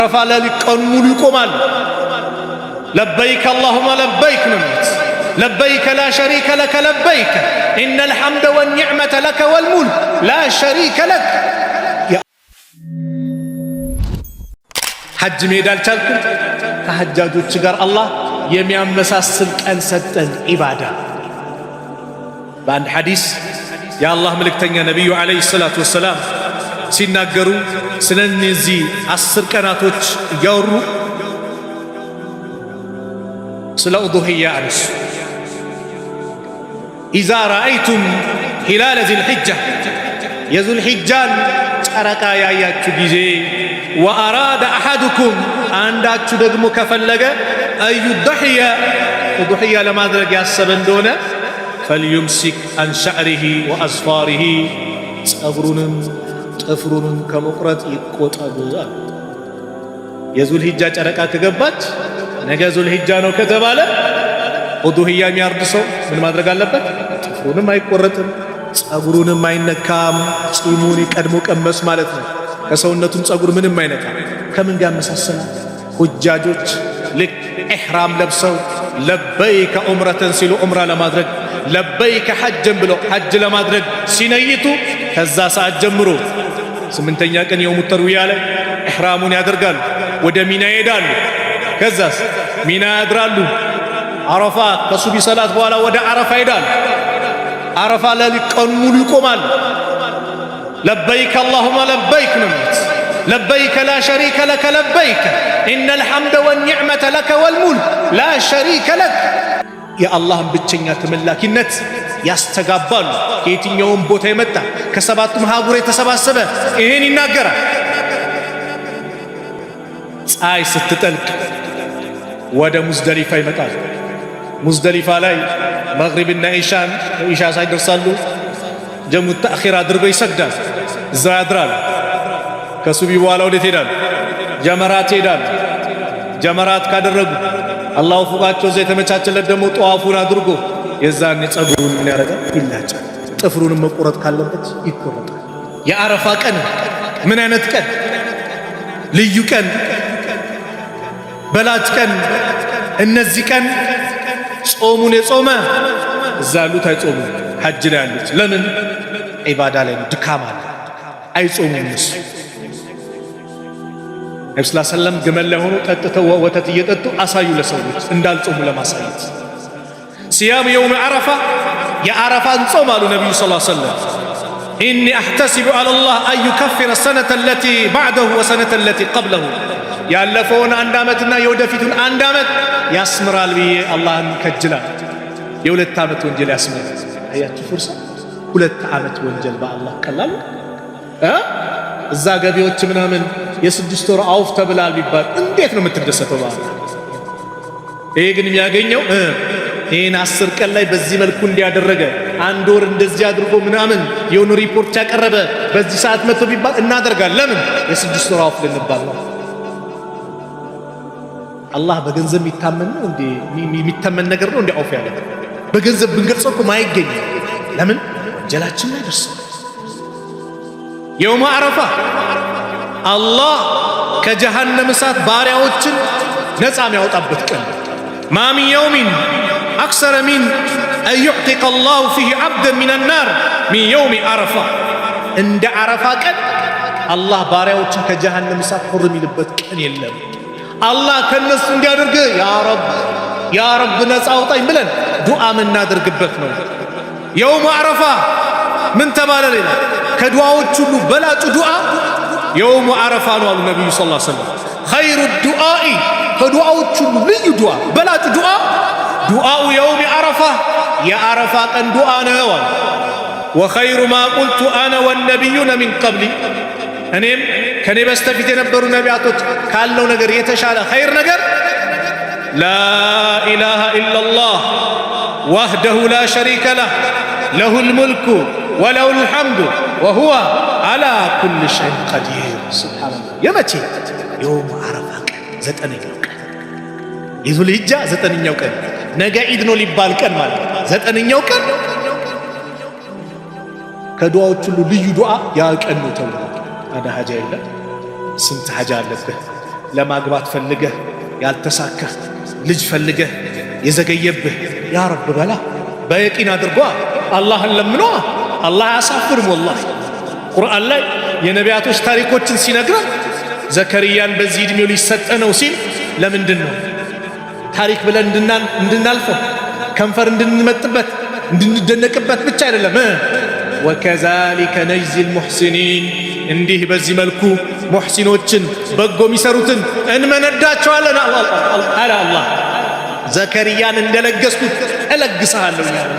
አረፋ ላይ ቀኑ ሙሉ ይቆማል። ለበይከ አላሁመ ለበይክ ነው የሚሉት። ለበይከ ላ ሸሪከ ለከ ለበይከ ኢነል ሐምደ ወኒዕመተ ለከ ወልሙልክ ላ ሸሪከ ለክ። ሐጅ መሄድ አልቻልኩም፣ ከሐጃጆች ጋር አላህ የሚያመሳስል ቀን ሰጠን ኢባዳ። በአንድ ሐዲስ የአላህ መልእክተኛ ነቢዩ ዓለይሂ ሰላቱ ወሰላም ሲናገሩ ስለ እነዚህ 10 ቀናቶች እያወሩ ስለ ኡዱህያ አነሱ። ኢዛ ረአይቱም ሂላለ ዚልሒጃ የዙልሒጃን ጨረቃ ያያችሁ ጊዜ ወአራደ አሐዱኩም አንዳችሁ ደግሞ ከፈለገ አዩደሕየ ኡዱህያ ለማድረግ ያሰበ እንደሆነ ፈልዩምሲክ አን ሸዕሪሂ ወአዝፋሪሂ ጸጉሩንም ጥፍሩንም ከመቁረጥ ይቆጠብ። የዙልሒጃ ጨረቃ ከገባች ነገ ዙልሒጃ ነው ከተባለ ኡዱህያ የሚያርድ ሰው ምን ማድረግ አለበት? ጥፍሩንም አይቆረጥም፣ ጸጉሩንም አይነካም። ጺሙን ቀድሞ ቀመስ ማለት ነው። ከሰውነቱም ጸጉር ምንም አይነካም። ከምን ጋር መሳሰላል? ሁጃጆች ልክ ኢሕራም ለብሰው ለበይከ ዑምረተን ሲሉ ዑምራ ለማድረግ ለበይከ ሐጀን ብለው ሐጅ ለማድረግ ሲነይቱ ከዛ ሰዓት ጀምሮ 8ኛ ቀን የውሙ ተርዊያ ላይ ኢሕራሙን ያደርጋሉ። ወደ ሚና ይሄዳሉ። ከዛስ ሚና ያድራሉ። አረፋ ከሱቢ ሰላት በኋላ ወደ አረፋ ይሄዳሉ። አረፋ ላይ ቀኑ ሙሉ ይቆማሉ። ለበይከ አላሁመ ለበይክ ነው የሚሉት። ለበይከ ላ ሸሪከ ለከ ለበይከ ኢነል ሐምደ ወኒዕመተ ለከ ወልሙልክ ላ ሸሪከ ለክ። የአላህን ብቸኛ ተመላኪነት ያስተጋባሉ። ከየትኛውም ቦታ የመጣ ከሰባቱም ሀገር የተሰባሰበ ይሄን ይናገራል። ፀሐይ ስትጠልቅ ወደ ሙዝደሊፋ ይመጣል። ሙዝደሊፋ ላይ መግሪብና ኢሻ ሳይደርሳሉ ጀሙ ተእኺር አድርገው ይሰግዳል። እዛ ያድራል። ከሱቢ በኋላ ወዴት ሄዳል? ጀመራት ይሄዳል። ጀመራት ካደረጉ አላህ ወፍቃቸው እዛ የተመቻቸለት ደግሞ ጠዋፉን አድርጎ የዛኔ ጸጉሩን ምን ያደርጋል? ይላጫል። ጥፍሩንም መቆረጥ ካለበት ይቆረጣል። የአረፋ ቀን ምን አይነት ቀን? ልዩ ቀን፣ በላጭ ቀን። እነዚህ ቀን ጾሙን የጾመ እዛ ያሉት አይጾሙም፣ ሐጅ ላይ ያሉት ለምን? ዒባዳ ላይ ነው፣ ድካም አለ፣ አይጾሙም እነሱ። ነቢ ስ ሰለም ግመል ላይ ሆኖ ጠጥተው ወተት እየጠጡ አሳዩ ለሰዎች እንዳልጾሙ ለማሳየት። ሲያም የውም ዓረፋ የዓረፋን ጾም አሉ ነቢዩ ስ ሰለም ኢኒ አሕተሲቡ አለላህ አን ዩከፍረ ሰነተ ለቲ ባዕደሁ ወሰነተ ለቲ ቀብለሁ ያለፈውን 1 ዓመትና የወደፊቱን 1 ዓመት ያስምራል ብዬ አላህን ከጅላል። የ2 ዓመት ወንጀል ያስምራል። አያችሁ ፍርሳ 2 ዓመት ወንጀል በአላህ ቀላሉ። እዛ ገቢዎች ምናምን የ6 ወር አውፍ ተብላል ቢባል እንዴት ነው የምትደሰተው? በአላህ ይሄ ግን የሚያገኘው ይህን 10 ቀን ላይ በዚህ መልኩ እንዲያደረገ 1 ወር እንደዚህ አድርጎ ምናምን የሆነ ሪፖርት ያቀረበ በዚህ ሰዓት መጥቶ ቢባል እናደርጋል። ለምን? የ6 ወር አውፍ ልንባል ነው። አላህ በገንዘብ የሚታመን ነው እንዴ? የሚታመን ነገር ነው እንዴ? አውፍ ያለ በገንዘብ ብንገልጸው እኮ ማይገኝ። ለምን? ወንጀላችን ላይ ደርሰው። የውመ ዓረፋ አላህ ከጀሃነም እሳት ባሪያዎችን ነፃ የሚያወጣበት ቀን። ማ ሚን የውሚን አክሰረ ሚን አን ዩዕቲቀ አላሁ ፊህ ዓብደን ሚነ ናር ሚን የውሚ ዓረፋ። እንደ ዓረፋ ቀን አላህ ባሪያዎችን ከጀሃነም እሳት ሁር የሚልበት ቀን የለም። አላህ ከነሱ እንዲያደርግ ያ ረብ ነፃ አውጣኝ ብለን ዱዓ የምናደርግበት ነው። የውመ ዓረፋ ምን ተባለ? ሌላ ከዱዓዎች ሁሉ በላጩ ዱዓ የውመ ዓረፋ ነው አሉ ነቢዩ ሰለላሁ ዐለይሂ ወሰለም። ኸይሩ ዱዓኢ ከዱዓዎች ሁሉ ልዩ ዱዓ በላጩ ዱዓ ዱዓኡ የውመ ዓረፋ የዓረፋ ቀን ዱዓ ነው አሉ። ወኸይሩ ማ ቁልቱ አነ ወነቢዩነ ሚን ቀብሊ እኔም ከኔ በስተፊት የነበሩ ነቢያቶች ካለው ነገር የተሻለ ኸይር ነገር ላኢላሃ ኢለላህ ወህደሁ ላ ሸሪከ ለህ ለሁል ሙልኩ ወለሁል ሐምዱ ወሁወ ዓላ ኩሊ ሸይኢን ቀዲር። ሱብሓነላህ። የመቼ? የውመ ዓረፋ ቀን 9ኛው ቀን የዙልሒጃ 9ኛው ቀን። ነገ ዒድ ነው ሊባል ቀን ማለት 9ኛው ቀን ከዱዓዎች ሁሉ ልዩ ዱዓ ያ ቀን ነው ተብሏል። ታዲያ ሀጃ የለም? ስንት ሀጃ አለብህ? ለማግባት ፈልገህ ያልተሳካህ ልጅ ፈልገህ የዘገየብህ ያ ረብ በላ በየቂን አድርጓ አላህን ለምኗ። አላህ አያሳፍርም። ወላሂ ቁርአን ላይ የነቢያቶች ታሪኮችን ሲነግረን ዘከርያን በዚህ ዕድሜው ሊሰጠ ነው ሲል ለምንድን ነው ታሪክ ብለን እንድናልፈው ከንፈር እንድንመጥበት እንድንደነቅበት ብቻ አይደለም። ወከዛሊከ ነጅዚል ሙሕሲኒን እንዲህ በዚህ መልኩ ሙሕሲኖችን በጎ የሚሰሩትን እንመነዳቸዋለን አለ አላህ። ዘከርያን እንደለገስኩት እለግስሃለሁ ያለ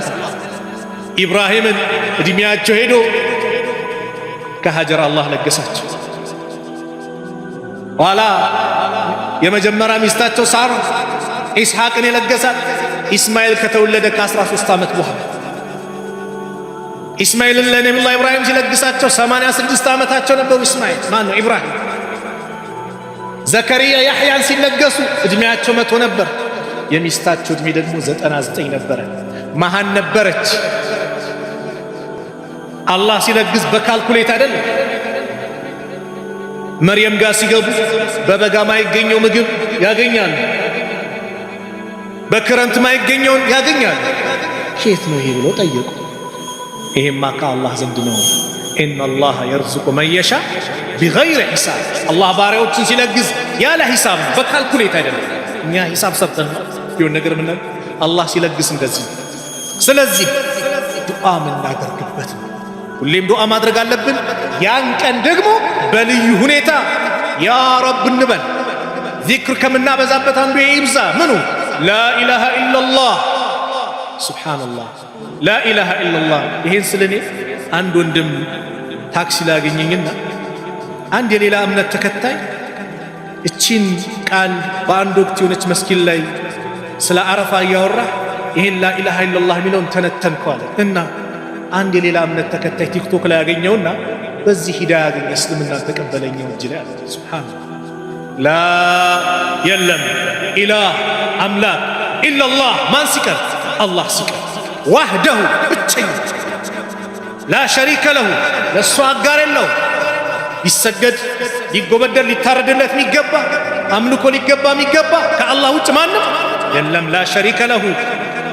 ኢብራሂምን እድሜያቸው ሄዶ ከሀጀር አላህ ለገሳቸው። ኋላ የመጀመሪያ ሚስታቸው ሳራ ኢስሐቅን የለገሳት ኢስማኤል ከተወለደ ከ13 ዓመት በኋላ ኢስማኤልን ለነቢዩላህ ኢብራሂም ሲለግሳቸው 86 ዓመታቸው ነበሩ። ኢስማኤል ማን ነው? ኢብራሂም። ዘከርያ ያሕያን ሲለገሱ እድሜያቸው 100 ነበር። የሚስታቸው እድሜ ደግሞ 99 ነበረ። መሃን ነበረች። አላህ ሲለግስ በካልኩሌት አይደለም። መርየም ጋር ሲገቡ በበጋ ማይገኘው ምግብ ያገኛሉ፣ በክረምት ማይገኘውን ያገኛሉ። ኬት ነው ይሄ ብሎ ጠየቁ። ይሄማ ከአላህ ዘንድ ነው። ኢነላህ የርዝቁ መን የሻ ቢገይሪ ሒሳብ። አላህ ባሪያዎችን ሲለግስ ያለ ሒሳብ ነው፣ በካልኩሌት አይደለም። እኛ ሒሳብ ሰርተን የሆነ ነገር ምን አላህ ሲለግስ እንደዚህ። ስለዚህ ዱዓ የምናደርግበት ነው። ሁሌም ዱዓ ማድረግ አለብን። ያን ቀን ደግሞ በልዩ ሁኔታ ያ ረብ እንበል። ዚክር ከምናበዛበት አንዱ ይብዛ። ምኑ ላኢላሃ ኢላላህ። ሱብሓነላህ ላኢላሃ ኢላላህ። ይሄን ስለኔ አንድ ወንድም ታክሲ ላገኘኝና አንድ የሌላ እምነት ተከታይ እቺን ቃል በአንድ ወቅት የሆነች መስጊድ ላይ ስለ አረፋ እያወራ ይሄን ላኢላሃ ኢላላህ የሚለውን ተነተንኳል እና አንድ የሌላ እምነት ተከታይ ቲክቶክ ላይ ያገኘውና በዚህ ሂዳያ ያገኘ እስልምና ተቀበለኛው እጅ ላይ አለ። ሱብሓነላህ ላ የለም ኢላህ አምላክ ኢላላህ ማን ሲቀር አላህ ሲቀር ዋህደሁ ብቸኛ ላ ሸሪከ ለሁ ለእሱ አጋር የለው። ሊሰገድ ሊጎበደል ሊታረድለት የሚገባ አምልኮ ሊገባ የሚገባ ከአላህ ውጭ ማንም የለም። ላ ሸሪከ ለሁ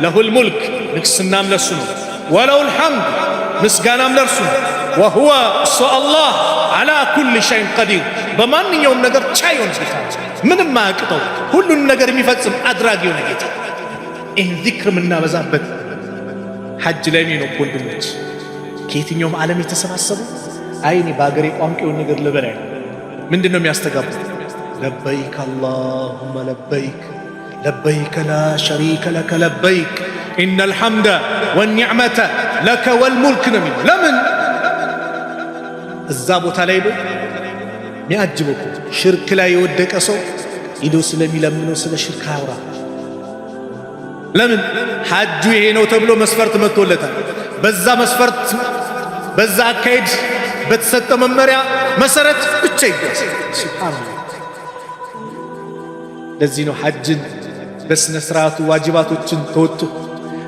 ለሁል ሙልክ ንግስናም ለሱ ነው። ወለሁል ሐምድ ምስጋናም ለርሱ ነው። ወሁወ እሱ አላህ ዓላ ኩል ሸይን ቀዲር በማንኛውም ነገር ቻይ የሆነ ጌታ፣ ምንም ማያቅተው ሁሉን ነገር የሚፈጽም አድራጊ የሆነ ጌታ። ይህን ዚክር የምናበዛበት ሐጅ ላይ ነው ወንድሞች፣ ከየትኛውም ዓለም የተሰባሰቡ አይኔ በአገሬ ቋንቋ የሆነ ነገር ልበላ ምንድን ነው የሚያስተጋቡት? ለበይክ አላሁመ ለበይክ ለበይከ ላ ሸሪከ ለከ ለበይክ ኢነል ሐምደ ወኒዕመተ ለከ ወልሙልክ ነው የሚለው። ለምን እዛ ቦታ ላይ ሄዶ የሚያጅበው ሽርክ ላይ የወደቀ ሰው ሄዶ ስለሚለምነው ስለ ሽርክ አያውራ። ለምን ሐጁ ይሄ ነው ተብሎ መስፈርት መጥቶለታል። በዛ መስፈርት በዛ አካሄድ በተሰጠው መመሪያ መሰረት ብቻ ይጓዝ። ሱብሃንአላህ። ለዚህ ነው ሐጅን በስነ ስርዓቱ ዋጅባቶችን ተወጥቶ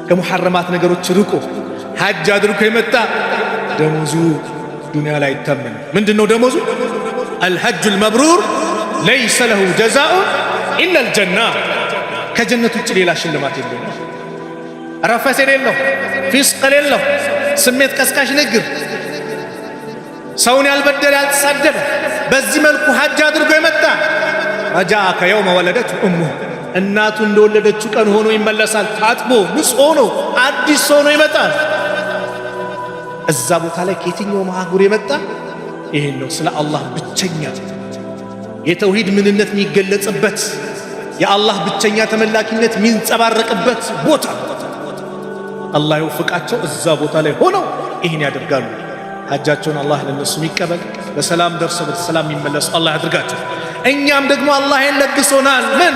ከሙሐረማት ነገሮች ርቆ ሐጅ አድርጎ የመጣ ደሞዙ ዱንያ ላይ አይታመን። ምንድነው ደሞዙ? አልሐጁል መብሩር ለይሰ ለሁ ጀዛኡ ኢላ አልጀና። ከጀነት ውጭ ሌላ ሽልማት የለውም። ረፈስ የሌለው ፊስቅ የሌለው ስሜት ቀስቃሽ ንግግር፣ ሰውን ያልበደለ ያልተሳደበ በዚህ መልኩ ሐጅ አድርጎ የመጣ ረጃአ ከየውመ ወለደቱ እሙሁ እናቱ እንደወለደችው ቀን ሆኖ ይመለሳል። ታጥቦ ንጹህ ሆኖ አዲስ ሆኖ ይመጣል። እዛ ቦታ ላይ ከየትኛው ማህጉር የመጣ ይሄን ነው ስለ አላህ ብቸኛ የተውሂድ ምንነት የሚገለጽበት የአላህ ብቸኛ ተመላኪነት የሚንጸባረቅበት ቦታ። አላህ ይወፍቃቸው። እዛ ቦታ ላይ ሆነው ይህን ያደርጋሉ። ሐጃቸውን አላህ ለነሱ የሚቀበል በሰላም ደርሰው በሰላም የሚመለሱ አላህ ያድርጋቸው። እኛም ደግሞ አላህን ለግሶናል። ምን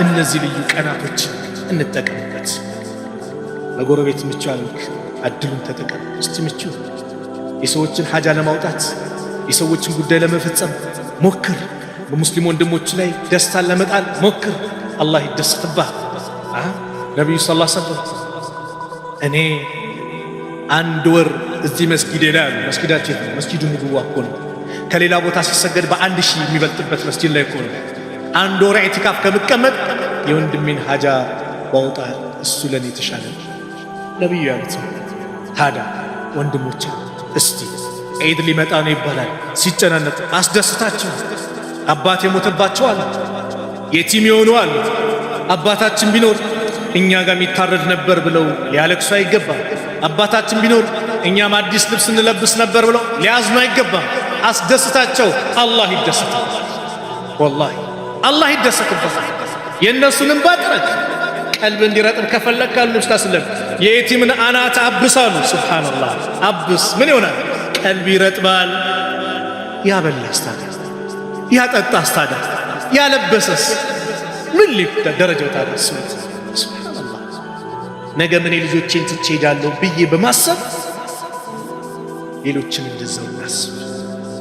እነዚህ ልዩ ቀናቶች እንጠቀምበት። ለጎረቤት ምቻልክ አድሉን ተጠቀም። እስቲ ምቹ የሰዎችን ሐጃ ለማውጣት የሰዎችን ጉዳይ ለመፈጸም ሞክር። በሙስሊም ወንድሞች ላይ ደስታን ለመጣል ሞክር። አላህ ይደሰትብህ። ነቢዩ ሰለላሁ ዐለይሂ ወሰለም እኔ አንድ ወር እዚህ መስጊድ ላይ ያሉ መስጊዳችን መስጊዱ ሙሉ እኮ ነው። ከሌላ ቦታ ሲሰገድ በ1000 የሚበልጥበት መስጊድ ላይ እኮ ነው። አንድ ወር ኢዕቲካፍ ከምቀመጥ የወንድሜን ሐጃ ባውጣ እሱ ለኔ የተሻለ ነብዩ ያሉት። ታዲያ ወንድሞቼ እስቲ ዒድ ሊመጣ ነው ይባላል፣ ሲጨናነቅ አስደስታቸው። አባት የሞተባቸው አሉ፣ የቲም የሆኑ አሉ። አባታችን ቢኖር እኛ ጋር የሚታረድ ነበር ብለው ሊያለቅሱ አይገባም። አባታችን ቢኖር እኛም አዲስ ልብስ እንለብስ ነበር ብለው ሊያዝኑ አይገባም። አስደስታቸው። አላህ ይደሰታል፣ ወላሂ አላህ ይደሰትበታል። የእነሱንም ባጥረት ቀልብ እንዲረጥብ ከፈለግ ካሉ ነብዩ ሰለላሁ የየቲምን አናት አብሳሉ። ሱብሃንአላህ አብስ ምን ይሆናል? ቀልብ ይረጥባል። ያበላስ ታዲያ፣ ያጠጣስ ታዲያ፣ ያለበሰስ ምን ሊፍታ ደረጃው ታዲያ? ሱብሃንአላህ ነገ ምን ልጆቼን ትቼ ሄዳለሁ ብዬ በማሰብ ሌሎችን እንደዛው እናስብ።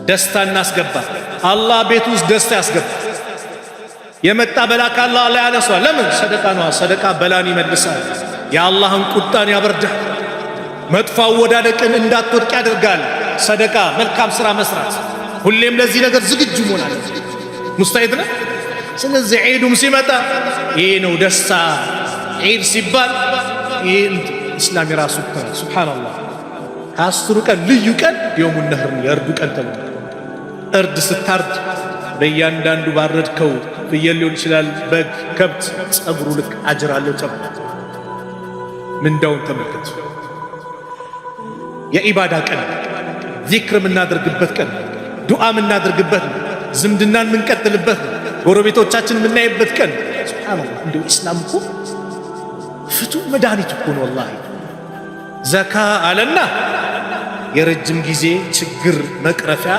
ደስታ እናስገባ። አላህ ቤት ውስጥ ደስታ ያስገባ። የመጣ በላ ካላህ ላይ ያነሷል። ለምን? ሰደቃ ነው። ሰደቃ በላን ይመልሳል። የአላህን ቁጣን ያበርዳል። መጥፎ አወዳደቅን እንዳትወድቅ ያደርጋል። ሰደቃ፣ መልካም ስራ መስራት፣ ሁሌም ለዚህ ነገር ዝግጁ መሆን አለ። ሙስታሂድ ነው። ስለዚህ ዒዱም ሲመጣ ይሄ ነው ደስታ። ዒድ ሲባል ይሄ እስላም የራሱ ሱብሃንአላህ ከአስሩ ቀን ልዩ ቀን የውሙ ነህር የእርዱ ቀን ተብሎ እርድ ስታርድ በእያንዳንዱ ባረድከው ፍየል ሊሆን ይችላል፣ በግ፣ ከብት ጸጉሩ ልክ አጅር አለው ተብሎ ምንዳውን ተመልከቱ። የኢባዳ ቀን፣ ዚክር የምናደርግበት ቀን፣ ዱዓ የምናደርግበት ነው። ዝምድናን የምንቀጥልበት ነው። ጎረቤቶቻችን የምናይበት ቀን። ሱብሃንአላህ እንደው ኢስላም እኮ ፍቱህ መድኃኒት እኮ ነው ወላሂ። ዘካ አለና የረጅም ጊዜ ችግር መቅረፊያ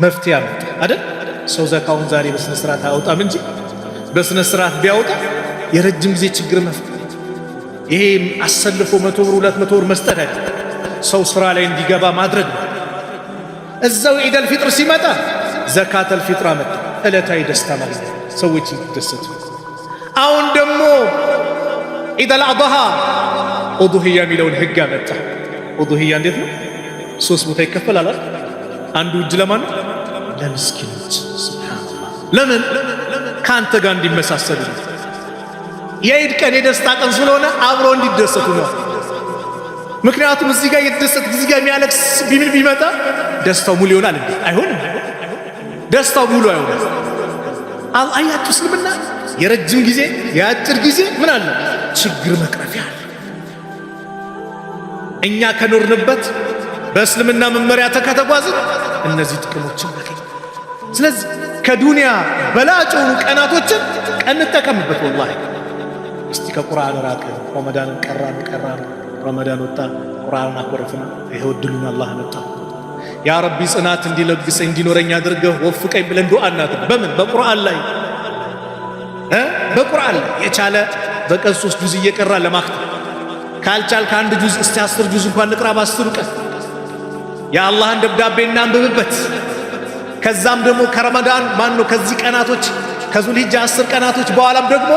መፍትሄ አመጣ አይደል? ሰው ዘካውን ዛሬ በስነ ስርዓት አያወጣም እንጂ በስነ ስርዓት ቢያወጣ የረጅም ጊዜ ችግር መፍትሄ። ይሄ አሰልፎ 100 ብር 200 ብር መስጠት አይደል፣ ሰው ስራ ላይ እንዲገባ ማድረግ ነው። እዛው ኢደል ፊጥር ሲመጣ ዘካተል ፊጥር አመጣ፣ ዕለታዊ ደስታ ማለት ነው፣ ሰዎች እንዲደሰቱ። አሁን ደግሞ ኢደል አድሃ ኡዱሂያ የሚለውን ህግ አመጣ። ኡዱሂያ እንዴት ነው? 3 ቦታ ይከፈላል አይደል? አንዱ እጅ ለማን? ለምስኪኖች። ሱብሃንአላህ ለምን? ካንተ ጋር እንዲመሳሰሉ። የኢድ ቀን የደስታ ቀን ስለሆነ አብሮ እንዲደሰቱ ነው። ምክንያቱም እዚህ ጋር የተደሰተ እዚህ ጋር የሚያለቅስ ቢምን ቢመጣ ደስታው ሙሉ ይሆናል እንዴ? አይሆንም። ደስታው ሙሉ አይሆንም። አያችሁ እስልምና የረጅም ጊዜ የአጭር ጊዜ ምን አለ? ችግር መቅረፊያ አለ። እኛ ከኖርንበት በእስልምና መመሪያ ተከተጓዝን እነዚህ ጥቅሞችን እናገኝ። ስለዚህ ከዱንያ በላጭ የሆኑ ቀናቶችን እንጠቀምበት። ወላሂ እስቲ ከቁርአን ራቅን፣ ረመዳንን ቀራን፣ ረመዳን ወጣ፣ ቁርአንን አኮረፍን፣ ይሄው እድሉን አላህ መጣ። ያ ረቢ ጽናት እንዲለግሰኝ እንዲኖረኝ አድርገህ ወፍቀኝ ብለን ዱዓ እናድርግ። በምን? በቁርአን ላይ በቁርአን ላይ የቻለ በቀን 3 ጁዝ እየቀራ ለማክተም ካልቻል ከአንድ ጁዝ እስቲ 10 ጁዝ እንኳን ንቅራ በ10 ቀን የአላህን ደብዳቤ እናንብብበት። ከዛም ደግሞ ከረመዳን ማን ነው ከዚህ ቀናቶች ከዙልሂጃ 10 ቀናቶች በኋላም ደግሞ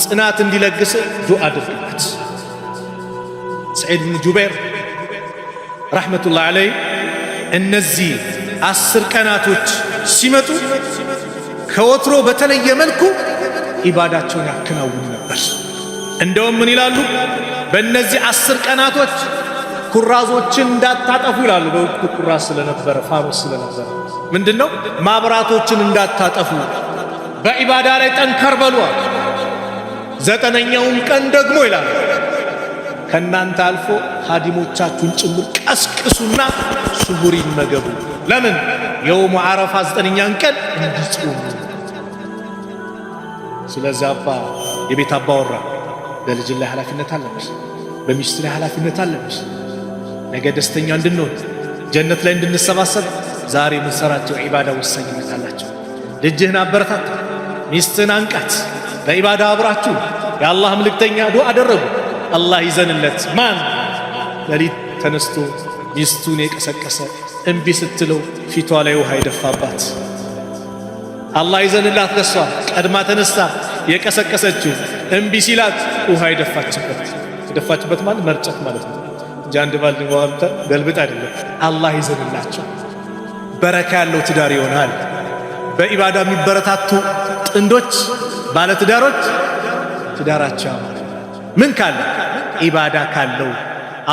ጽናት እንዲለግስ ዱዓ አድርግበት። ሰዒድ ብን ጁበይር ረሕመቱላህ ዐለይህ እነዚህ 10 ቀናቶች ሲመጡ ከወትሮ በተለየ መልኩ ኢባዳቸውን ያከናውኑ ነበር። እንደውም ምን ይላሉ? በእነዚህ 10 ቀናቶች ኩራዞችን እንዳታጠፉ ይላሉ። በወቅቱ ኩራዝ ስለነበረ ፋኖስ ስለነበረ ምንድነው ማብራቶችን እንዳታጠፉ፣ በኢባዳ ላይ ጠንከር በሉ። 9ኛውን ቀን ደግሞ ይላሉ ከናንተ አልፎ ሀዲሞቻችሁን ጭምር ቀስቅሱና ሱሁር ይመገቡ። ለምን? የውሙ ዓረፋ 9ኛን ቀን እንዲጾሙ። ስለዚህ የቤት አባወራ በልጅ ላይ ኃላፊነት አለብሽ፣ በሚስት ላይ ኃላፊነት አለብሽ። ነገ ደስተኛ እንድንሆን ጀነት ላይ እንድንሰባሰብ ዛሬ የምንሰራቸው ዒባዳ ወሳኝነት አላቸው። ልጅህን አበረታታ፣ ሚስትህን አንቃት፣ በዒባዳ አብራችሁ። የአላህ መልእክተኛ ዱዓ አደረጉ፣ አላህ ይዘንለት። ማን? ሌሊት ተነስቶ ሚስቱን የቀሰቀሰ እምቢ ስትለው ፊቷ ላይ ውሃ የደፋባት አላህ ይዘንላት። ለሷ ቀድማ ተነስታ የቀሰቀሰችው እምቢ ሲላት ውሃ የደፋችበት ማለት መርጨት ማለት ነው እንጂ አንድ ባልዲ ውሃ ገልብጥ አይደለም። አላህ ይዘንላቸው። በረካ ያለው ትዳር ይሆናል። በኢባዳ የሚበረታቱ ጥንዶች ባለትዳሮች ትዳራቸው ምን ካለ ኢባዳ ካለው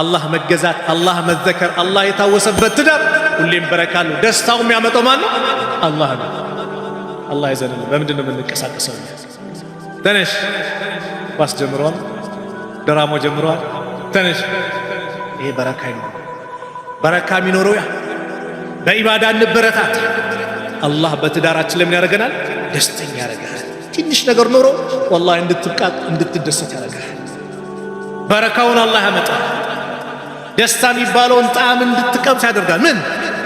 አላህ መገዛት አላህ መዘከር አላህ የታወሰበት ትዳር ሁሌም በረካለው። ደስታው የሚያመጣው ማን ነው? አላህ ነው። አላህ ይዘንልን። በምንድን ነው የምንቀሳቀሰው? ተነሽ ኳስ ጀምሯል፣ ድራማ ጀምሯል። ተነሽ ይሄ በረካ ነው። በረካ የሚኖረው ያ በኢባዳ እንበረታት። አላህ በትዳራችን ለምን ያደርገናል? ደስተኛ ያደርጋል። ትንሽ ነገር ኖሮ ወላሂ እንድትቃቅ እንድትደሰት ያደርጋል። በረካውን አላህ ያመጣል። ደስታ የሚባለውን ጣዕም እንድትቀምስ ያደርጋል። ምን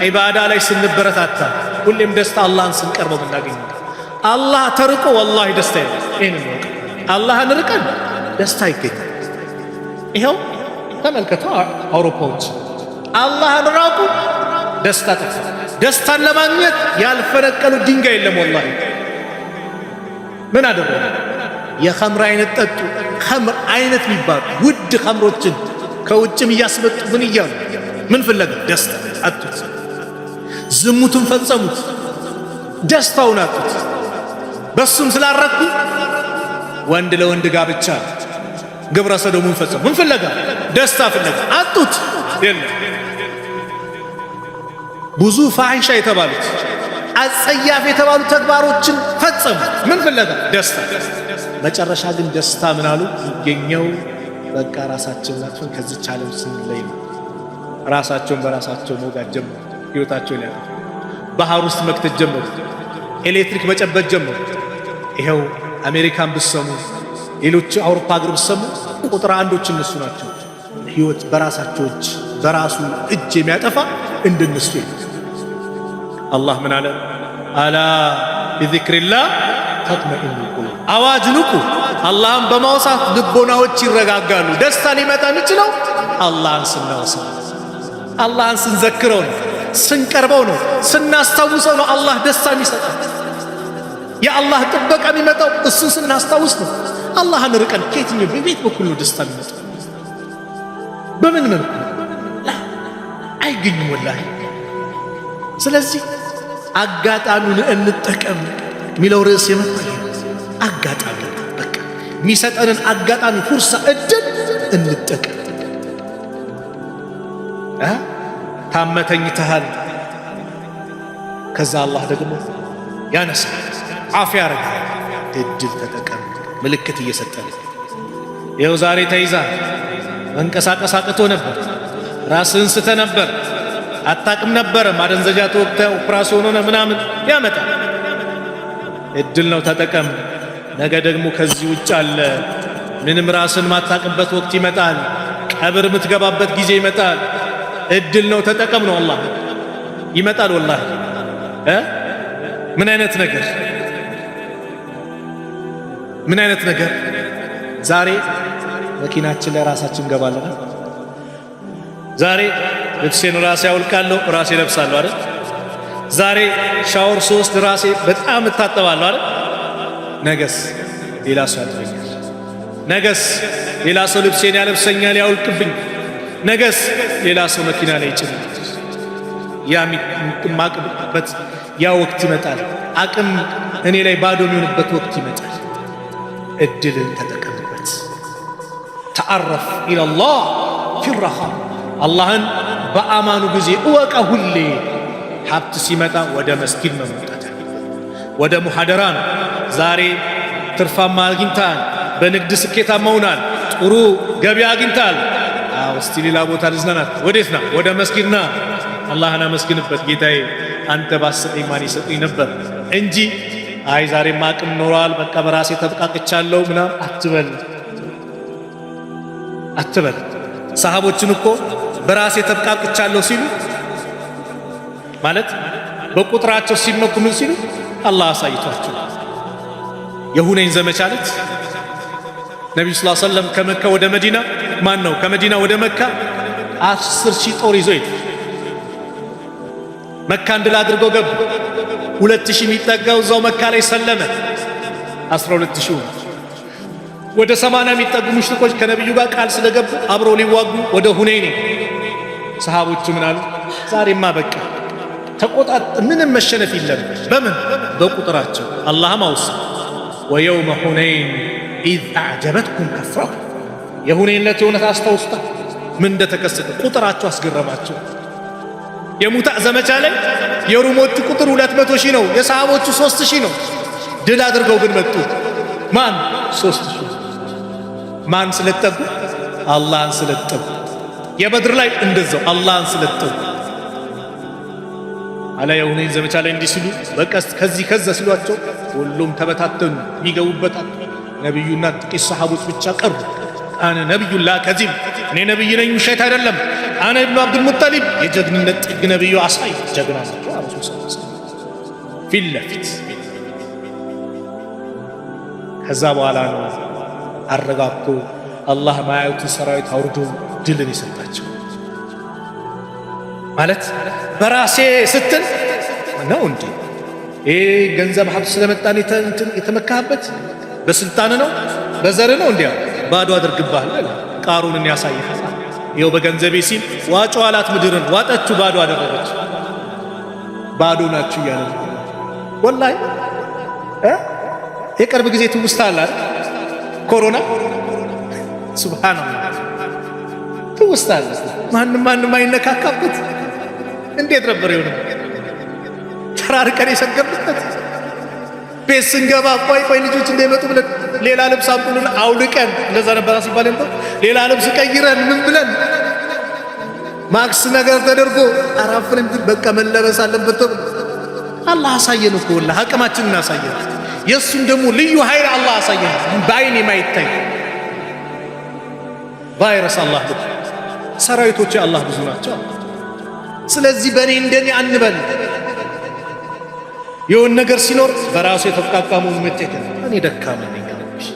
ኢባዳ ላይ ስንበረታታ ሁሌም ደስታ አላህን ስንቀርበው እናገኛለን። አላህ ተርቆ ወላሂ ደስታ የለም። ይሄንን ነው አላህን ርቀን ደስታ ይገኛል። ይሄው ተመልከቱ አውሮፓዎች አላህን ራቁ፣ ደስታ ጠፋ። ደስታን ለማግኘት ያልፈነቀሉ ድንጋይ የለም። ወላሂ ምን አደረጉ? የኸምር አይነት ጠጡ። ኸምር አይነት የሚባሉ ውድ ኸምሮችን ከውጭም እያስመጡ ምን እያሉ ምን ፍለጋ? ደስታ አጡት። ዝሙትን ፈጸሙት፣ ደስታውን አጡት። በሱም ስላረኩ ወንድ ለወንድ ጋብቻ ግብረ ሰዶሙን ፈጸሙ። ምን ፍለጋ? ደስታ ፍለጋ አጡት። የለም ብዙ ፋሒሻ የተባሉት አጸያፍ የተባሉ ተግባሮችን ፈጸሙ። ምን ፍለጋ? ደስታ። መጨረሻ ግን ደስታ ምን አሉ? ይገኘው በቃ ራሳችንን አጥፈን ከዚች ዓለም ስንለይ ነው። ራሳቸውን በራሳቸው መውጋት ጀመሩ። ሕይወታቸውን ያጠፉ ባህር ውስጥ መክተት ጀመሩ። ኤሌክትሪክ መጨበጥ ጀመሩ። ይኸው አሜሪካን ብሰሙ ሌሎች አውሮፓ ሀገር ብሰሙ ቁጥር አንዶች እነሱ ናቸው። ሕይወት በራሳቸው እጅ በራሱ እጅ የሚያጠፋ እንደነሱ አላህ ምን አለ? አላ ቢዚክሪላህ ተጥመኢኑል ቁሉብ። አዋጅ ንቁ፣ አላህን በማውሳት ልቦናዎች ይረጋጋሉ። ደስታ ሊመጣ የሚችለው አላህን ስናወሳ፣ አላህን ስንዘክረው ነው፣ ስንቀርበው ነው፣ ስናስታውሰው ነው። አላህ ደስታ የሚሰጠው የአላህ ጥበቃ የሚመጣው እሱን ስናስታውስ ነው። አላህን ርቀን ከየትኛው በቤት በኩል ነው ደስታ የሚመጣው? በምን መልኩ አይገኝም ወላሂ። ስለዚህ አጋጣሚውን እንጠቀም የሚለው ርዕስ የመጣ አጋጣሚ በቃ የሚሰጠንን አጋጣሚ ፉርሳ እድል እንጠቀም። ታመተኝተሃል፣ ከዛ አላህ ደግሞ ያነሳል፣ ዓፊያ ያረጋል። እድል ተጠቀም። ምልክት እየሰጠን ይኸው ዛሬ ተይዛ መንቀሳቀስ አቅቶ ነበር፣ ራስህን ስተ ነበር፣ አታቅም ነበረ፣ ማደንዘጃ ተወቅተ ኦፕራሲዮን ሆነ ምናምን ያመጣል። እድል ነው ተጠቀም። ነገ ደግሞ ከዚህ ውጭ አለ። ምንም ራስን ማታቅበት ወቅት ይመጣል። ቀብር የምትገባበት ጊዜ ይመጣል። እድል ነው ተጠቀም ነው። አላህ ይመጣል ወላሂ። ምን አይነት ነገር ምን አይነት ነገር! ዛሬ መኪናችን ላይ ራሳችን እንገባለን። ዛሬ ልብሴን ራሴ አውልቃለሁ፣ ራሴ ለብሳለሁ አይደል? ዛሬ ሻወር ሶስት ራሴ በጣም እታጠባለሁ አይደል? ነገስ ሌላ ሰው ያጥበኛል። ነገስ ሌላ ሰው ልብሴን ያለብሰኛል፣ ያውልቅብኝ። ነገስ ሌላ ሰው መኪና ላይ ይጭናል። ያ የማቅበት ያ ወቅት ይመጣል። አቅም እኔ ላይ ባዶ የሚሆንበት ወቅት ይመጣል። እድልን ተጠቀምበት። ተዓረፍ ኢለላህ ፊረኻ፣ አላህን በአማኑ ጊዜ እወቃ። ሁሌ ሀብት ሲመጣ ወደ መስጊድ መምጣት፣ ወደ ሙሐደራ ነው። ዛሬ ትርፋማ አግኝታል፣ በንግድ ስኬታማ ሆናል፣ ጥሩ ገበያ አግኝታል። እስቲ ሌላ ቦታ ልዝናናት። ወዴት ና? ወደ መስጊድ ና። አላህን አመስግንበት። ጌታዬ አንተ ባሰጠኝ ማን ይሰጠኝ ነበር እንጂ አይ ዛሬማ አቅም ኖሯል በቃ በራሴ ተብቃቅቻለሁ ምናምን አትበል። ሰሃቦችን እኮ በራሴ ተብቃቅቻለሁ ሲሉ ማለት በቁጥራቸው ሲመኩ ምን ሲሉ አላህ አሳይቷቸው። የሁነይን ዘመቻ ዕለት ነብዩ ሰለላሁ ዐለይሂ ወሰለም ከመካ ወደ መዲና ማን ነው ከመዲና ወደ መካ 10,000 ጦር ይዞ ሄደ። መካን ድል አድርገው ገቡ። 2,000 የሚጠጋው እዛው መካ ላይ ሰለመ። 12,000 ወደ 80 የሚጠጉ ሙሽሪኮች ከነብዩ ጋር ቃል ስለገቡ አብረው ሊዋጉ ወደ ሁነይን። ሰሃቦቹ ምን አሉ? ዛሬማ በቃ ተቆጣጥ ምንም መሸነፍ የለም። በምን በቁጥራቸው አላህም አውሳ ወየውመ ሁነይን ኢዝ አዕጀበትኩም ከፍረኩም የሁነይን ዕለት የሆነት አስታውስታ ምን እንደተከሰተ ቁጥራቸው አስገረማቸው። የሙታዕ ዘመቻ ላይ የሩሞቹ ቁጥር 200,000 ነው፣ የሰሃቦቹ 3,000 ነው። ድል አድርገው ግን መጡ። ማን 3,000 ማን ስለጠጉ አላህን ስለጠጉ። የበድር ላይ እንደዛው አላህን ስለጠጉ አላ የሁነይን ዘመቻ ላይ እንዲህ ሲሉ በቀስት ከዚህ ከዛ ሲሏቸው ሁሉም ተበታተኑ። የሚገቡበት ነብዩና ጥቂት ሰሃቦች ብቻ ቀሩ። አነ ነብዩላህ ከዚብ እኔ ነብይ ነኝ ውሸት አይደለም። አነ ኢብኑ አብዱል ሙጠሊብ የጀግንነት ጥግ ነብዩ አሳይ ጀግና ናቸው። ረሱል ሰለላሁ ዐለይሂ ወሰለም ፊት ለፊት ከዛ በኋላ ነው አረጋግቶ አላህ ማያዩትን ሰራዊት አውርዶ ድልን የሰጣቸው። ማለት በራሴ ስትል ነው እንዴ? ይሄ ገንዘብ ሀብት ስለመጣን የተመካበት በስልጣን ነው በዘር ነው እንዴ? ባዶ አድርግባል ቃሩንን ያሳያል። ይኸው በገንዘቤ ሲል ዋጮ አላት ምድርን ዋጠችው ባዶ አደረገች። ባዶ ናችሁ እያለ ወላሂ የቅርብ ጊዜ ትውስታ አለ ኮሮና ሱብሃንአላህ ትውስታ አለ። ማንም አይነካካበት እንዴት ነበር የሆነ ተራርቀን የሰገድበት ቤት ስንገባ ቆይ ልጆች እንዳይመጡ ብለን ሌላ ልብስ አምጡልን አውልቀን እንደዛ ነበር ሲባል እንዴ ሌላ ልብስ ቀይረን ምን ብለን ማክስ ነገር ተደርጎ አራፍን በቃ መለበስ አለበት። አላህ አሳየን እኮ ወላሂ አቅማችንን አሳየን። የሱም ደግሞ ልዩ ኃይል አላህ አሳየን በአይን የማይታይ ቫይረስ አላህ ሰራዊቶች አላህ ብዙ ናቸው። ስለዚህ በእኔ እንደኔ አንበል። የሆነ ነገር ሲኖር በራሱ የተፈቃቀመው መጨከን እኔ ደካማ ነኝ አለሽ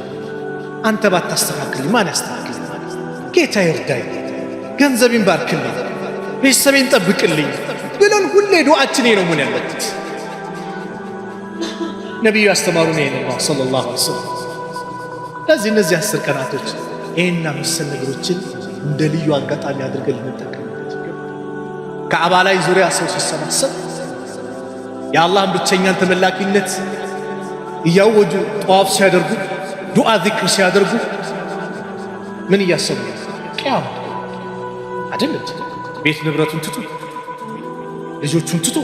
አንተ ባታስተካክል ማን ያስተካክል? ጌታ ይርዳኝ፣ ገንዘቤን ባርክልኝ፣ ቤተሰቤን ጠብቅልኝ ብለን ሁሌ ዱዓችን ነው ምን ያለበት። ነብዩ ያስተማሩን ይሄን ነው ሰለላሁ ዐለይሂ ወሰለም። ለዚህ እነዚህ 10 ቀናቶች ይሄንና መሰል ነገሮችን እንደ ልዩ አጋጣሚ አድርገን ልንጠቀምበት ይገባል። ከአባ ላይ ዙሪያ ሰው ሲሰባሰብ የአላህን ብቸኛን ተመላኪነት እያወጁ ጠዋፍ ሲያደርጉ ዱዓ ዚክር ሲያደርጉ ምን እያሰቡ ቂያማ አይደለም? ቤት ንብረቱን ትቶ ልጆቹን ትቶ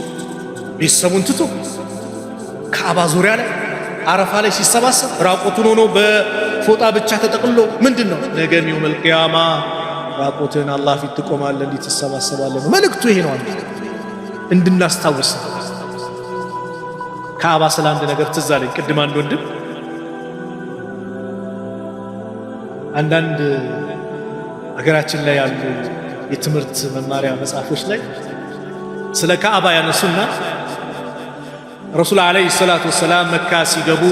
ቤተሰቡን ትቶ ከአባ ዙሪያ ላይ አረፋ ላይ ሲሰባሰብ ራቆቱን ሆኖ በፎጣ ብቻ ተጠቅልሎ ምንድነው ነገም የውመል ቂያማ ራቆትን አላህ ፊት ትቆማለህ እንዲህ ትሰባሰባለህ። መልእክቱ ይሄ ነው እንድናስታውስ። ከአባ ስለ አንድ ነገር ትዝ አለኝ። ቅድም አንድ ወንድም አንዳንድ ሀገራችን ላይ ያሉ የትምህርት መማሪያ መጽሐፎች ላይ ስለ ከአባ ያነሱና ረሱል ዓለይሂ ሰላቱ ወሰላም መካ ሲገቡ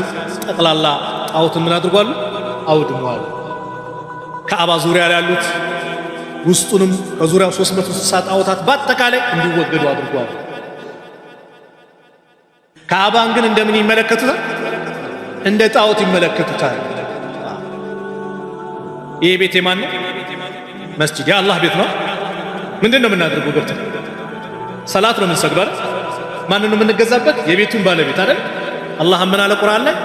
ጠቅላላ ጣዖትን ምን አድርጓሉ? አውድመዋል። ከአባ ዙሪያ ላይ ያሉት ውስጡንም ከዙሪያው 360 ጣዖታት በአጠቃላይ እንዲወገዱ አድርጓል። ከአባን ግን እንደምን ይመለከቱታል? እንደ ጣዖት ይመለከቱታል። ይሄ ቤት የማን ነው? መስጂድ የአላህ ቤት ነው። ምንድን ነው የምናደርገው? ገብተን ሰላት ነው የምንሰግደው አይደል? ማንን ነው የምንገዛበት? የቤቱን ባለቤት አይደል? አላህ ምን አለ ቁርአን ላይ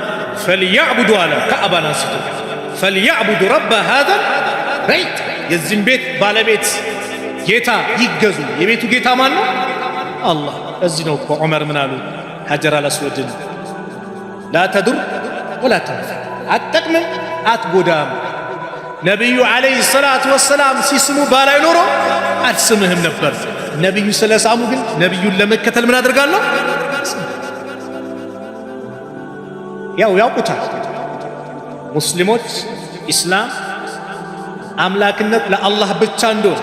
ፈልያዕቡዱ አለ ከአባን አንስቶ ፈልያዕቡዱ ረበ ሃዛ በይት የዚህም ቤት ባለቤት ጌታ ይገዙ። የቤቱ ጌታ ማን ነው? አላህ። እዚህ ነው እኮ ዑመር ምን አሉ? ሀጀር አልአስወድን ላ ተዱር ወላ ተንፈዕ አትጠቅምም አትጎዳም። ነቢዩ ዓለይሂ ሰላቱ ወሰላም ሲስሙ ባላይ ኖሮ አልስምህም ነበር። ነቢዩ ስለሳሙ ግን ነቢዩን ለመከተል ምን አድርጋለሁ? ያውቁታል ሙስሊሞች ኢስላም አምላክነት ለአላህ ብቻ እንደሆነ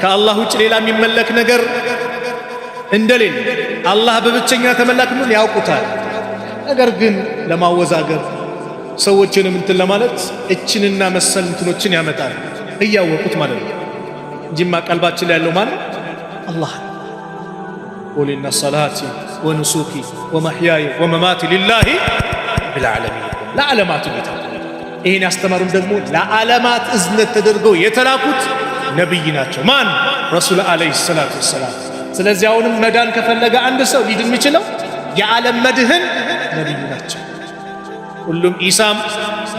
ከአላህ ውጭ ሌላ የሚመለክ ነገር እንደሌለ አላህ በብቸኛ ተመላክነት ያውቁታል። ነገር ግን ለማወዛገር ሰዎችንም እንትን ለማለት እችንና መሰል እንትኖችን ያመጣል እያወቁት ማለት ነው። እንጂማ ቀልባችን ላይ ያለው ማን? አላህ። ቁል ኢነ ሰላቲ ወኑሱኪ ወመሕያየ ወመማቲ ሊላሂ ረቢል ዓለሚን ለዓለማቱ ጌታ። ይህን ያስተማሩን ደግሞ ለዓለማት እዝነት ተደርገው የተላኩት ነቢይ ናቸው። ማን? ረሱል ዓለይሂ ሰላቱ ወሰላም ስለዚህ አሁንም መዳን ከፈለገ አንድ ሰው ሊድን የሚችለው የዓለም መድህን ነብዩ ናቸው። ሁሉም ኢሳም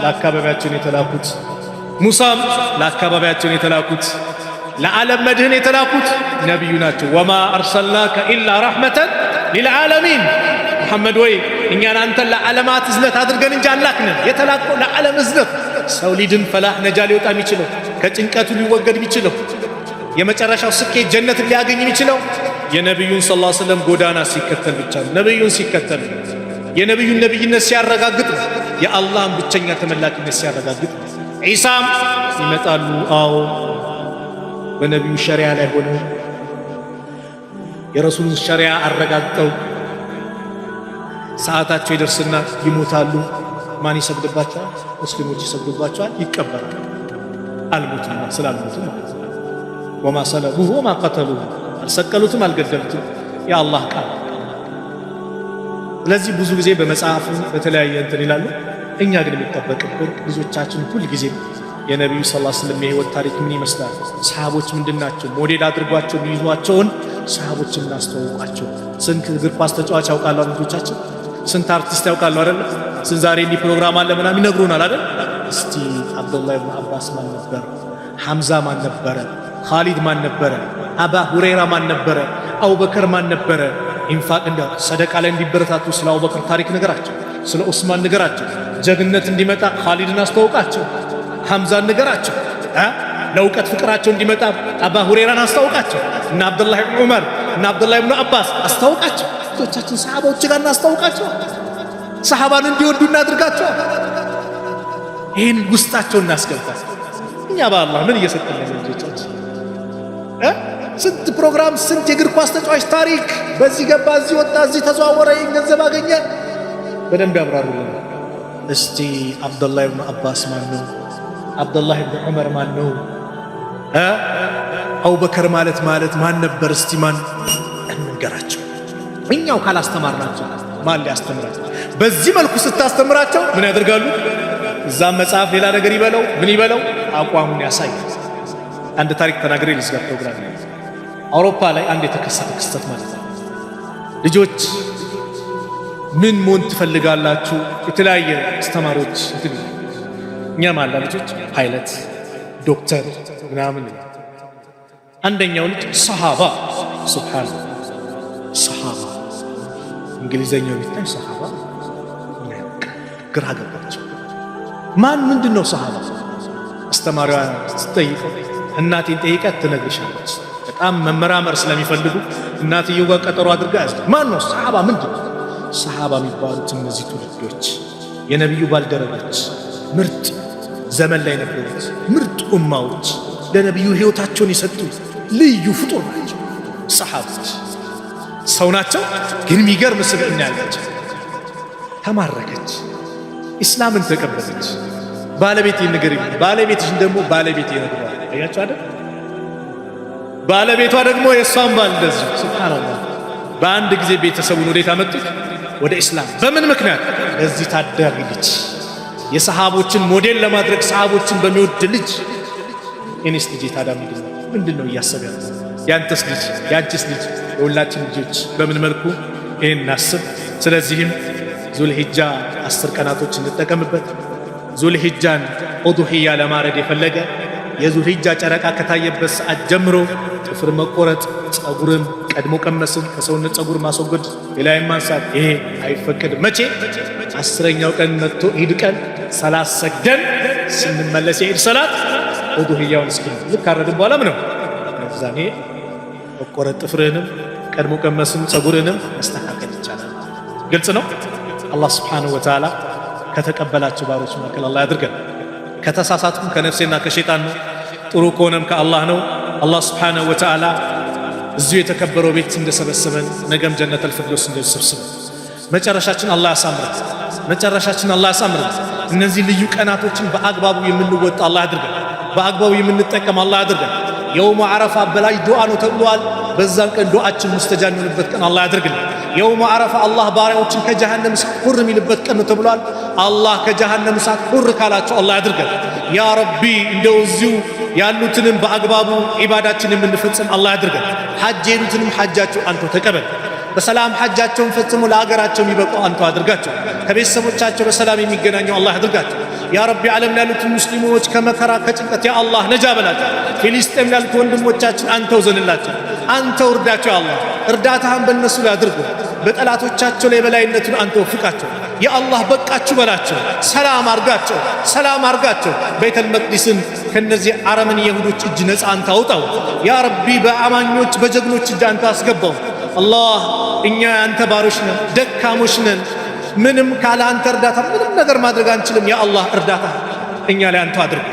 ለአካባቢያችን የተላኩት፣ ሙሳም ለአካባቢያችን የተላኩት፣ ለዓለም መድህን የተላኩት ነብዩ ናቸው። ወማ አርሰልናከ ኢላ ረሕመተን ሊልዓለሚን። ሙሐመድ ወይ እኛን አንተን ለዓለማት እዝነት አድርገን እንጂ አላክንም። የተላከው ለዓለም እዝነት ሰው ሊድን ፈላህ ነጃ ሊወጣ የሚችለው ከጭንቀቱ ሊወገድ የሚችለው የመጨረሻው ስኬት ጀነትን ሊያገኝ የሚችለው የነብዩን ሰለላሁ ዐለይሂ ወሰለም ጎዳና ሲከተል ብቻ ነው። ነብዩን ሲከተል የነብዩን ነብይነት ሲያረጋግጥ ነው። የአላህን ብቸኛ ተመላኪነት ሲያረጋግጥ ነው። ዒሳም ይመጣሉ። አዎ በነብዩ ሸሪዓ ላይ ሆነው የረሱሉን ሸሪዓ አረጋግጠው ሰዓታቸው ይደርስና ይሞታሉ። ማን ይሰግድባቸዋል? ሙስሊሞች ይሰግዱባቸዋል፣ ይቀበራሉ። አልሞቱም ስላልሞቱም ማለት ነው። ወማ ሰለቡሁ ወማ ቀተሉሁ፣ አልሰቀሉትም አልገደሉትም። የአላህ ቃል። ስለዚህ ብዙ ጊዜ በመጽሐፍ በተለያየ እንትን ይላሉ። እኛ ግን የሚጠበቅብን ብዙዎቻችን ሁል ጊዜ የነቢዩ ሰለላሁ ዐለይሂ ወሰለም የህይወት ታሪክ ምን ይመስላል፣ ሰሃቦች ምንድናቸው፣ ሞዴል አድርጓቸው የሚይዟቸውን ሰሃቦችን እናስተዋውቃቸው። ስንት እግር ኳስ ተጫዋች ያውቃሉ ልጆቻችን? ስንት አርቲስት ያውቃሉ አይደል? ስንት ዛሬ እንዲህ ፕሮግራም አለ ምናምን ይነግሩናል አይደል? እስቲ አብዱላህ ኢብኑ አባስ ማን ነበር? ሐምዛ ማን ነበረ? ኻሊድ ማን ነበረ? አባ ሁረይራ ማን ነበረ? አቡበከር ማን ነበረ? ኢንፋቅ እንደ ሰደቃ ላይ እንዲበረታቱ ስለ አቡበከር ታሪክ ነገራቸው፣ ስለ ዑስማን ነገራቸው። ጀግነት እንዲመጣ ኻሊድን አስተዋውቃቸው፣ ሐምዛን ነገራቸው። ለእውቀት ፍቅራቸው እንዲመጣ አባ ሁረይራን አስተዋውቃቸው፣ እና አብዱላህ ኢብኑ ዑመር እና አብዱላህ ኢብኑ አባስ አስተዋውቃቸው። ልጆቻችን ሰሃባዎች ጋር እናስተዋውቃቸው፣ ሰሃባን እንዲወዱ እናድርጋቸው። ይህን ውስጣቸው እናስገባል። እኛ በአላህ ምን እየሰጠን ነው ልጆቻችን? ስንት ፕሮግራም፣ ስንት የእግር ኳስ ተጫዋች ታሪክ፣ በዚህ ገባ፣ እዚህ ወጣ፣ እዚህ ተዘዋወረ፣ ይህን ገንዘብ አገኘ፣ በደንብ ያብራሩልን። እስቲ አብዱላህ ኢብኑ አባስ ማን ነው? አብዱላህ ኢብኑ ዑመር ማን ነው? አቡበከር ማለት ማን ነበር? እስቲ ማን እንገራቸው። እኛው ካላስተማርናቸው ማን ሊያስተምራቸው? በዚህ መልኩ ስታስተምራቸው ምን ያደርጋሉ? እዛም መጽሐፍ ሌላ ነገር ይበለው ምን ይበለው አቋሙን ያሳያል። አንድ ታሪክ ተናግሬ ልዝጋ ፕሮግራም። አውሮፓ ላይ አንድ የተከሰተ ክስተት ማለት ነው። ልጆች ምን መሆን ትፈልጋላችሁ? የተለያየ አስተማሪዎች እኛም አላ ልጆች ፓይለት፣ ዶክተር ምናምን። አንደኛው ልጅ ሰሃባ፣ ሱብሃንአላህ ሰሃባ፣ እንግሊዘኛው ቢታይ ሰሃባ ግራ ገባቸው። ማን ምንድን ነው ሰሃባ? አስተማሪዋ ስትጠይቀው እናቴን ጠይቃት ትነግርሻለች። በጣም መመራመር ስለሚፈልጉ እናትየው ጋር ቀጠሮ አድርጋ ያዝ። ማን ነው ሰሃባ? ምንድን ነው ሰሃባ የሚባሉት? እነዚህ ትውልዶች የነቢዩ ባልደረቦች፣ ምርጥ ዘመን ላይ ነበሩት ምርጥ ኡማዎች፣ ለነቢዩ ህይወታቸውን የሰጡ ልዩ ፍጡር ናቸው። ሰሃቦች ሰው ናቸው፣ ግን የሚገርም ስብዕና ያላቸው። ተማረከች፣ ኢስላምን ተቀበለች። ባለቤቴ ነገር ባለቤትሽን ደግሞ ባለቤቴ ይነግረዋል። አያችሁ አይደል? ባለቤቷ ደግሞ የሷን ባል እንደዚህ። ሱብሃንአላህ በአንድ ጊዜ ቤተሰቡን ወዴት አመጡት? ወደ ኢስላም። በምን ምክንያት? በዚህ ታዳጊ ልጅ የሰሃቦችን ሞዴል ለማድረግ ሰሃቦችን በሚወድ ልጅ። የኔስ ልጅ ታዲያ ምንድን ነው እያሰበ ያለው? ያንተስ ልጅ፣ ያንቺስ ልጅ፣ የሁላችን ልጆች በምን መልኩ ይሄን እናስብ። ስለዚህም ዙልሂጃ 10 ቀናቶች እንጠቀምበት። ዙልሂጃን ኡድሂያ ለማረድ የፈለገ የዙልሂጃ ጨረቃ ከታየበት ሰዓት ጀምሮ ጥፍር መቆረጥ፣ ጸጉርን ቀድሞ ቀመስን ከሰውነት ጸጉር ማስወገድ፣ የላይን ማንሳት ይሄ አይፈቀድም። መቼ? 10ኛው ቀን መጥቶ ኢድ ቀን ሰላት ሰግደን ስንመለስ የኢድ ሰላት ኡድሂያውን እስኪ ልክ ካረድን በኋላ ምነው ዛኔ መቆረጥ፣ ጥፍርህንም ቀድሞ ቀመስን ጸጉርንም መስተካከል ይቻላል። ግልጽ ነው። አላህ ሱብሓነሁ ወተዓላ ከተቀበላቸው ባሮች መካከል አላህ ያድርገን። ከተሳሳትኩም ከነፍሴና ከሸይጣን ነው፣ ጥሩ ከሆነም ከአላህ ነው። አላህ ሱብሓነሁ ወተዓላ እዚሁ የተከበረው ቤት እንደሰበሰበን ነገም ጀነተል ፊርደውስ እንደሰበሰበን መጨረሻችን አላህ ያሳምረን። መጨረሻችን አላህ ያሳምረን። እነዚህ ልዩ ቀናቶችን በአግባቡ የምንወጣ አላህ ያድርገን። በአግባቡ የምንጠቀም አላህ ያድርገን። የውሙ ዓረፋ በላይ ዱዓ ነው ተብሏል። በዛን ቀን ዱዓችን ሙስተጃብ የሚሆንበት ቀን አላህ ያድርግልን። የውመ ዓረፋ አላህ ባሪያዎችን ከጀሃነም እሳት ቁር የሚልበት ቀን ነው ተብሏል። አላህ ከጀሃነም እሳት ቁር ካላቸው አላህ ያድርገን። ያ ረቢ እንደው እዚሁ ያሉትንም በአግባቡ ዒባዳችን የምንፈጽም አላህ ያድርገን። ሐጅ የሄዱትንም ሐጃቸው አንተ ተቀበል። በሰላም ሐጃቸውን ፈጽሞ ለሀገራቸው የሚበቁ አንተ አድርጋቸው። ከቤተሰቦቻቸው በሰላም የሚገናኙ አላህ ያድርጋቸው። ያ ረቢ ዓለም ያሉትን ሙስሊሞች ከመከራ ከጭንቀት ያ አላህ ነጃ በላቸው። ፊሊስጤም ያሉት ወንድሞቻችን አንተው ዘንላቸው፣ አንተው እርዳቸው። ያ አላህ እርዳታህን በእነሱ ላይ አድርጎ በጠላቶቻቸው ላይ የበላይነቱን አንተ ወፍቃቸው። ያ አላህ በቃችሁ በላቸው፣ ሰላም አርጋቸው፣ ሰላም አርጋቸው። ቤተል መቅዲስን ከነዚህ አረመኔ ይሁዶች እጅ ነፃ አንተ አውጣው። ያ ረቢ በአማኞች በጀግኖች እጅ አንተ አስገባው። አላህ እኛ ያንተ ባሮች ነን፣ ደካሞች ነን። ምንም ካለ አንተ እርዳታ ምንም ነገር ማድረግ አንችልም። ያ አላህ እርዳታ እኛ ላይ አንተ አድርግ፣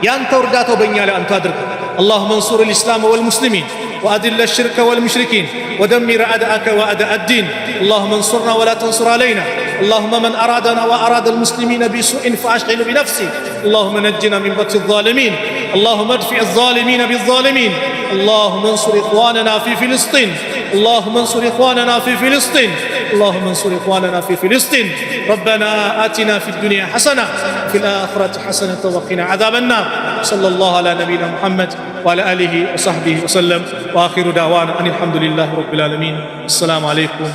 ያንተው እርዳታው በእኛ ላይ አንተ አድርግ። اللهم انصر الإسلام والمسلمين وأذل الشرك والمشركين ودمر أعداءك وأعداء الدين. اللهم انصرنا ولا تنصر علينا. اللهم من أرادنا وأراد المسلمين بسوء فأشغله بنفسه. اللهم نجنا من بطش الظالمين. اللهم ادفع الظالمين بالظالمين. اللهم انصر إخواننا في فلسطين. اللهم انصر إخواننا في فلسطين. اللهم انصر إخواننا في فلسطين. ربنا آتنا في الدنيا حسنة وفي الآخرة حسنة وقنا عذاب النار. صلى الله على نبينا محمد وعلى آله وصحبه وسلم وآخر دعوانا أن الحمد لله رب العالمين. السلام عليكم.